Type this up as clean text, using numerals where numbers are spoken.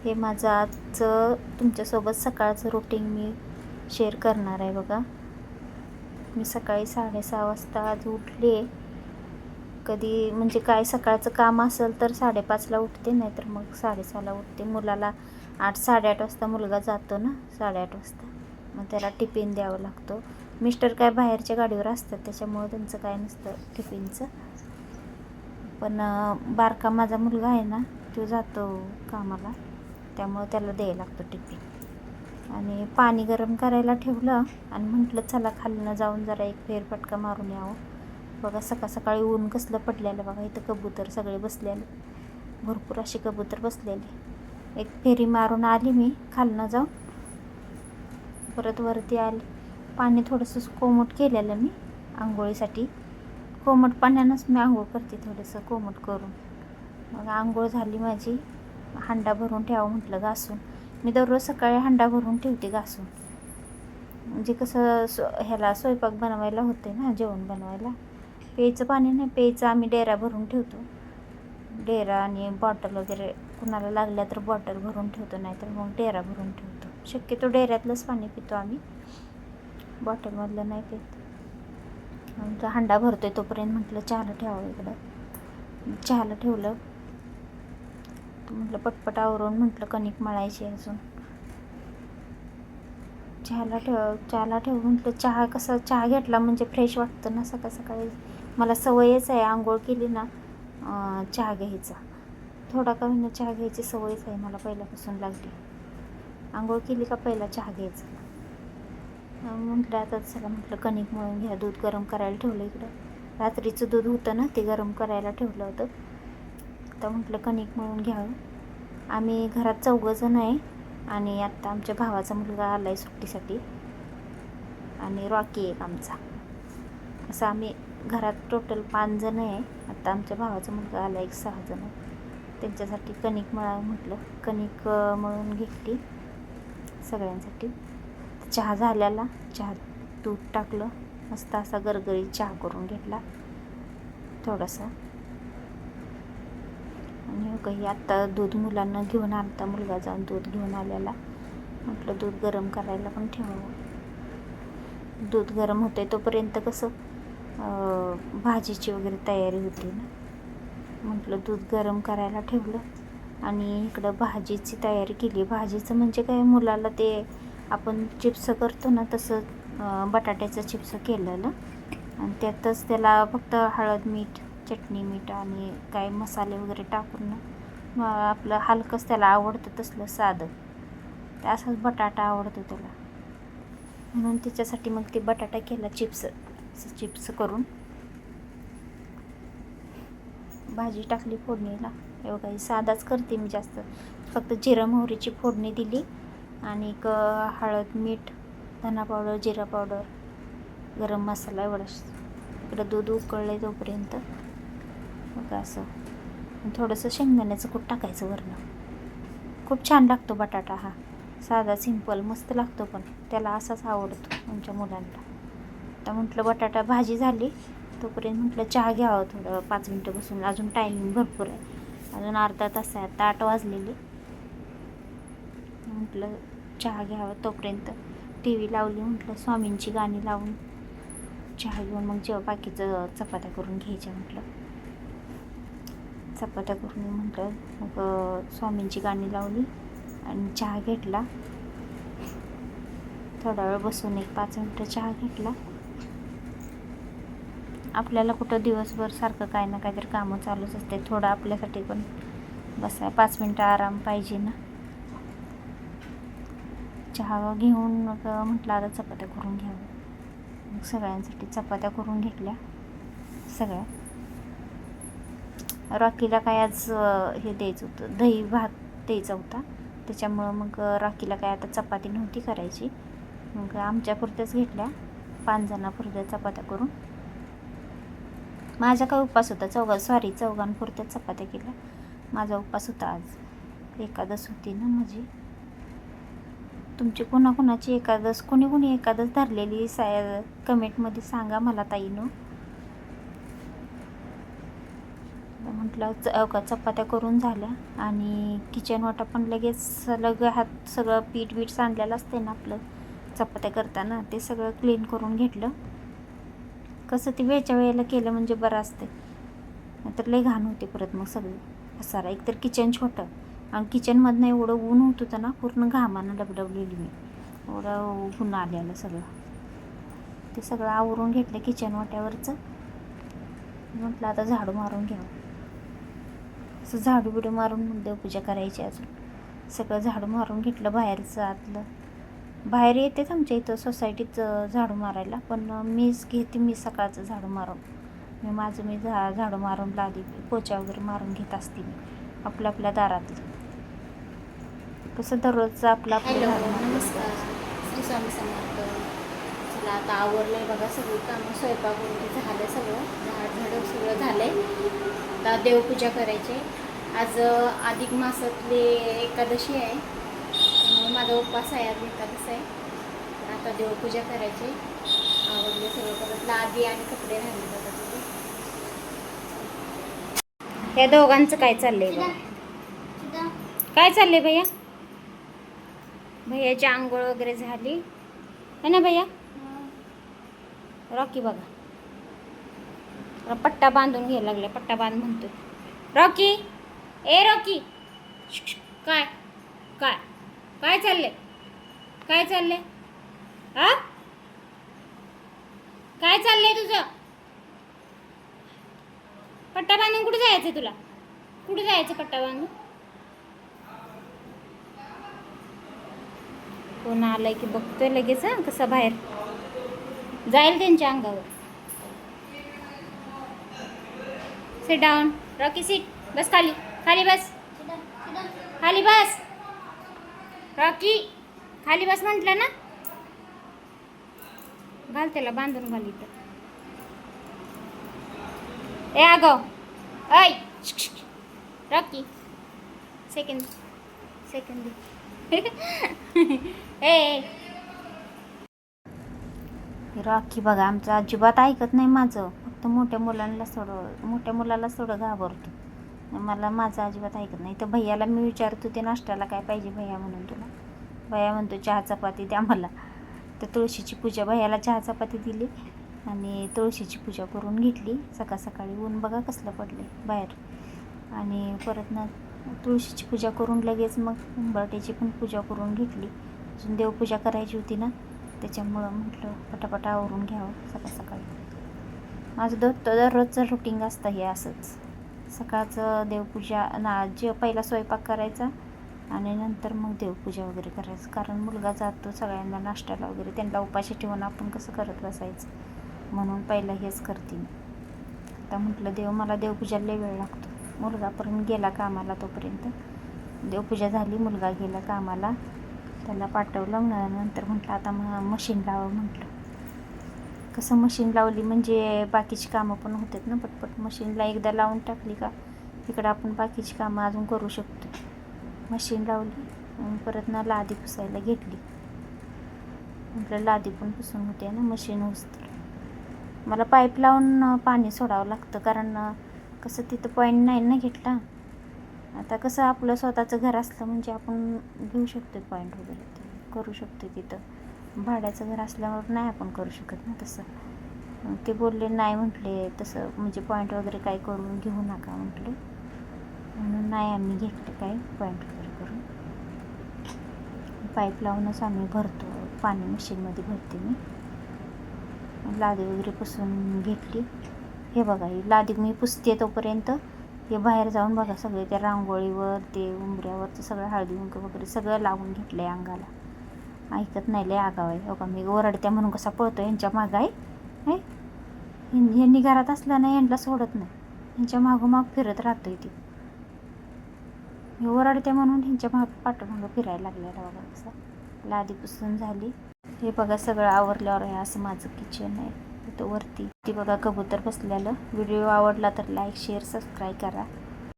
हे माझं आजचं तुमच्यासोबत सकाळचं रुटीन मी शेअर करणार आहे बघा. मी सकाळी 6:30 वाजता आज उठले. कधी म्हणजे काय सकाळचं काम असेल तर 5:30ला उठते, नाहीतर मग 6:30ला उठते. मुलाला 8-8:30 वाजता मुलगा जातो ना, 8:30 वाजता. मग त्याला टिफिन द्यावं लागतो. मिस्टर काय बाहेरच्या गाडीवर असतात, त्याच्यामुळं त्यांचं काय नसतं टिफिनचं. पण बारका माझा मुलगा आहे ना, तो जातो कामाला, त्यामुळं त्याला द्यायला लागतो टिफिन. आणि पाणी गरम करायला ठेवलं आणि म्हटलं चला खालनं जाऊन जरा एक फेरफटका मारून यावं. बघा सकाळ सकाळी ऊन कसलं पडलेलं बघा. इथं कबूतर सगळे बसलेले, भरपूर असे कबूतर बसलेले. एक फेरी मारून आली मी खालनं जाऊन, परत वरती आली. पाणी थोडंसं कोमट केलेलं मी आंघोळीसाठी. कोमट पाण्यानंच मी आंघोळ करते, थोडंसं कोमट करून. मग आंघोळ झाली माझी. हांडा भरून ठेवावं म्हटलं घासून. मी दररोज सकाळी हांडा भरून ठेवते घासून, म्हणजे कसं ह्याला स्वयंपाक बनवायला होते ना, जेवण बनवायला. प्यायचं पाणी नाही, प्यायचं आम्ही डेरा भरून ठेवतो. डेरा आणि बॉटल वगैरे कुणाला लागल्या तर बॉटल भरून ठेवतो, नाहीतर मग डेरा भरून ठेवतो. शक्यतो डेऱ्यातलंच पाणी पितो आम्ही, बॉटलमधलं नाही पित. आमचा हांडा भरतोय तोपर्यंत म्हटलं चहाला ठेवावं इकडं. चहाला ठेवलं. म्हटलं पटपट आवरून म्हटलं कणिक मळायची अजून. चहाला ठेव म्हटलं. चहा घेतला म्हणजे फ्रेश वाटतं ना सकाळ सकाळी. मला सवयच आहे, आंघोळ केली ना चहा घ्यायचा. थोडा का होईना चहा घ्यायची सवयच आहे मला, पहिल्यापासून लागली. आंघोळ केली का पहिला चहा घ्यायचा. म्हटलं आता चला म्हटलं कणिक मळून घ्या. दूध गरम करायला ठेवलं इकडं. रात्रीचं दूध होतं ना, ते गरम करायला ठेवलं होतं. तर म्हटलं कणिक मळून घ्यावं. आम्ही घरात 4 जण आहे आणि आत्ता आमच्या भावाचा मुलगा आला आहे सुट्टीसाठी, आणि रॉकी एक आमचा. असं आम्ही घरात टोटल 5 जण आहे. आत्ता आमच्या भावाचा मुलगा आला, 6 जण आहे. त्यांच्यासाठी कणिक मळावं म्हटलं. कणिक मळून घेतली सगळ्यांसाठी. चहा झाल्याला, चहात दूध टाकलं, मस्त असा गरगरीत चहा करून घेतला थोडासा. आणि काही आत्ता दूध मुलांना घेऊन आलता, मुलगा जाऊन दूध घेऊन आलेला. म्हटलं दूध गरम करायला पण ठेवावं. दूध गरम होते तोपर्यंत कसं भाजीची वगैरे तयारी होती ना. म्हटलं दूध गरम करायला ठेवलं आणि इकडं भाजीची तयारी केली. भाजीचं म्हणजे काय, मुलाला ते आपण चिप्स करतो ना तसं बटाट्याचं चिप्स केलेलं, आणि त्यातच त्याला फक्त हळद मीठ, चटणी मीठ आणि काय मसाले वगैरे टाकून आपलं हलकंच त्याला आवडतं तसलं साधं. ते असंच बटाटा आवडतो त्याला, म्हणून त्याच्यासाठी मग ते बटाटा केला चिप्स करून. भाजी टाकली फोडणीला. एवढं साधाच करते मी जास्त. फक्त जिरं मोहरीची फोडणी दिली आणि हळद मीठ, धना पावडर, जिरा पावडर, गरम मसाला एवढंच. इकडं दूध उकळलं तोपर्यंत मग असं थोडंसं शेंगदाण्याचं कूट टाकायचं वरनं. खूप छान लागतो बटाटा हा. साधा सिंपल मस्त लागतो, पण त्याला असाच आवडतो आमच्या मुलांना. तर म्हटलं बटाटा भाजी झाली तोपर्यंत म्हटलं चहा घ्यावं थोडं 5 मिनटं बसून. अजून टायमिंग भरपूर आहे, अजून अर्धा तास आहे. आता 8 वाजलेले. म्हटलं चहा घ्यावं तोपर्यंत. टी व्ही लावली, म्हटलं स्वामींची गाणी लावून चहा घेऊन मग जेव्हा बाकीचं चपात्या करून घ्यायच्या. म्हटलं चपात्या करून म्हटलं मग स्वामींची गाणी लावली आणि चहा घेतला. थोडा वेळ बसून 5 मिनटं चहा घेतला. आपल्याला कुठं दिवसभर सारखं काय ना काहीतरी कामं चालूच असते. थोडं आपल्यासाठी पण बसाय 5 मिनटं आराम पाहिजे ना. चहा घेऊन मग म्हटलं आता चपात्या करून घ्यावं. मग सगळ्यांसाठी चपात्या करून घेतल्या सगळ्या. रॉकीला काय आज हे द्यायचं होतं, दही भात द्यायचा होता, त्याच्यामुळं मग रॉकीला काय आता चपाती नव्हती करायची. मग आमच्या पुरत्याच घेतल्या, 5 जणांपुरत्या चपात्या करून. माझा काय उपवास होता, चौघांपुरत्या चपात्या केल्या. माझा उपवास होता आज, एकादश होती ना माझी. तुमची कोणाकोणाची एकादश, कोणी एकादश धरलेली कमेंटमध्ये सांगा मला ताईनो. म्हटलं चपात्या करून झाल्या आणि किचन वाटा पण लगेच हात सगळं पीठ सांडलेलं असते ना आपलं चपात्या करताना, ते सगळं क्लीन करून घेतलं. कसं ते वेळच्या वेळेला केलं म्हणजे बरं असते, नाहीतर लय घाण होते परत मग सगळी पसारा. एकतर किचन छोटं आणि किचनमधनं एवढं ऊन होत होतं ना, पूर्ण घामानं डबडबलेली मी, एवढं ऊन आलेलं सगळं. ते सगळं आवरून घेतलं किचन वाट्यावरचं. म्हटलं आता झाडू मारून घ्यावं. असं झाडू बिडू मारून मग देवपूजा करायची. अजून सगळं झाडू मारून घेतलं, बाहेरचं आतलं. बाहेर येतेच आमच्या इथं सोसायटीत झाडू मारायला, पण मी सकाळचं झाडू मारून मी झाडू मारून लादी पोचा वगैरे मारून घेत असते मी आपल्या दारातलं. कसं दररोजचं आपलं नमस्कार, श्री स्वामी समर्थ. चला आता आवरलं आहे बघा सगळी कामं, स्वयंपाक वगैरे झालं, सगळं झाड सगळं झालं आहे. आता देवपूजा करायची. आज अधिक मासातली एकादशी आहे, त्यामुळे माझा उपवास आहे, आज एकादश आहे. आता देवपूजा करायची. आवडले सगळं, परत लादी आणि कपडे राहिले बघा तुझे. या दोघांचं काय चाललंय बघा? काय चाललंय भैया? भैयाची आंघोळ वगैरे झाली है ना भैया? रॉकी बघा पट्टा बांधून घ्यायला लागले. पट्टा बांध म्हणतोय रॉकी. ए रॉकी, काय काय काय चाललंय? काय चाललंय? हा, काय चाललंय तुझं? पट्टा बांधून कुठे जायचं तुला? कुठे जायचं पट्टा बांधून? कोण आलंय की बघतोय लगेच. हा, कसं बाहेर जाईल त्यांच्या अंगावर. Sit down Rocky, seat. बस खाली, खाली बस, खाली बस रॉकी, खाली बस म्हटलं ना. घाल त्याला बांधून, घाल इथं. ए आगो, ऐ रॉकी, सेकंड ए रॉकी बघा आमचं अजिबात ऐकत नाही माझं. फक्त मोठ्या मुलाला थोडं घाबरतो. मला माझं अजिबात ऐकत नाही. तर भैयाला मी विचारतो ते नाश्त्याला काय पाहिजे भैया म्हणून तुला. भैया म्हणतो चहा चपाती द्या मला. तर तुळशीची पूजा, भैयाला चहा चपाती दिली आणि तुळशीची पूजा करून घेतली. सकाळी ऊन बघा कसलं पडले बाहेर. आणि परत ना तुळशीची पूजा करून लगेच मग उंबरट्याची पण पूजा करून घेतली. अजून देवपूजा करायची होती ना, त्याच्यामुळं म्हटलं पटापटा आवरून घ्यावं सकाळी. माझं दररोजचं रुटीन असतं हे असंच. सकाळचं देवपूजा पहिला स्वयंपाक करायचा आणि नंतर मग देवपूजा वगैरे करायचं. कारण मुलगा जातो सगळ्यांना नाश्त्याला वगैरे, त्यांना उपाशी ठेवून आपण कसं करत बसायचं, म्हणून पहिलं हेच करते मी. आता म्हटलं मला देवपूजाला लय वेळ लागतो. मुलगापर्यंत गेला कामाला, तोपर्यंत देवपूजा झाली. मुलगा गेला कामाला, त्याला पाठवलं. नंतर म्हटलं आता मशीन लावावं. म्हटलं कसं मशीन लावली म्हणजे बाकीची कामं पण होतात ना पटपट. मशीनला एकदा लावून टाकली का इकडं आपण बाकीची कामं अजून करू शकतो. मशीन लावली, परत ना लादी पुसायला घेतली. म्हटलं लादी पण पुसून होते ना मशीन उचतर. मला पाईप लावून पाणी सोडावं लागतं, कारण कसं तिथं पॉईंट नाही ना घेतला. आता कसं आपलं स्वतःचं घर असलं म्हणजे आपण घेऊ शकतो पॉईंट वगैरे, ते करू शकतो. तिथं भाड्याचं घर असल्यावर नाही आपण करू शकत ना तसं. ते बोलले नाही, म्हटले तसं म्हणजे पॉईंट वगैरे काय करून घेऊ नका म्हटले, म्हणून नाही आम्ही घेतलं काय पॉईंट वगैरे करून. पाईप लावूनच आम्ही भरतो पाणी, मशीनमध्ये भरते मी. लादी वगैरे पुसून घेतली. हे बघा ही लादी मी पुसते तोपर्यंत हे बाहेर जाऊन बघा सगळे त्या रांगोळीवर, ते उंबऱ्यावरचं सगळं हळदी कुंकू वगैरे सगळं लावून घेतलं आहे अंगाला. ऐकत नाही, लय आगाव आहे. हो का, मी ओरडत्या म्हणून कसा पळतो यांच्या मागं आहे. ह्यांनी घरात असलं ना यांना सोडत नाही, ह्यांच्या मागोमाग फिरत राहतो आहे. ती मी ओरडते म्हणून ह्यांच्या पाठोमागं फिरायला लागलेला बघा. कसं लादी पुसून झाली. हे बघा सगळं आवरल्यावर आहे असं माझं किचन आहे. तिथं वरती ती बघा कबूतर बसलेलं. व्हिडिओ आवडला तर लाईक, शेअर, सबस्क्राईब करा.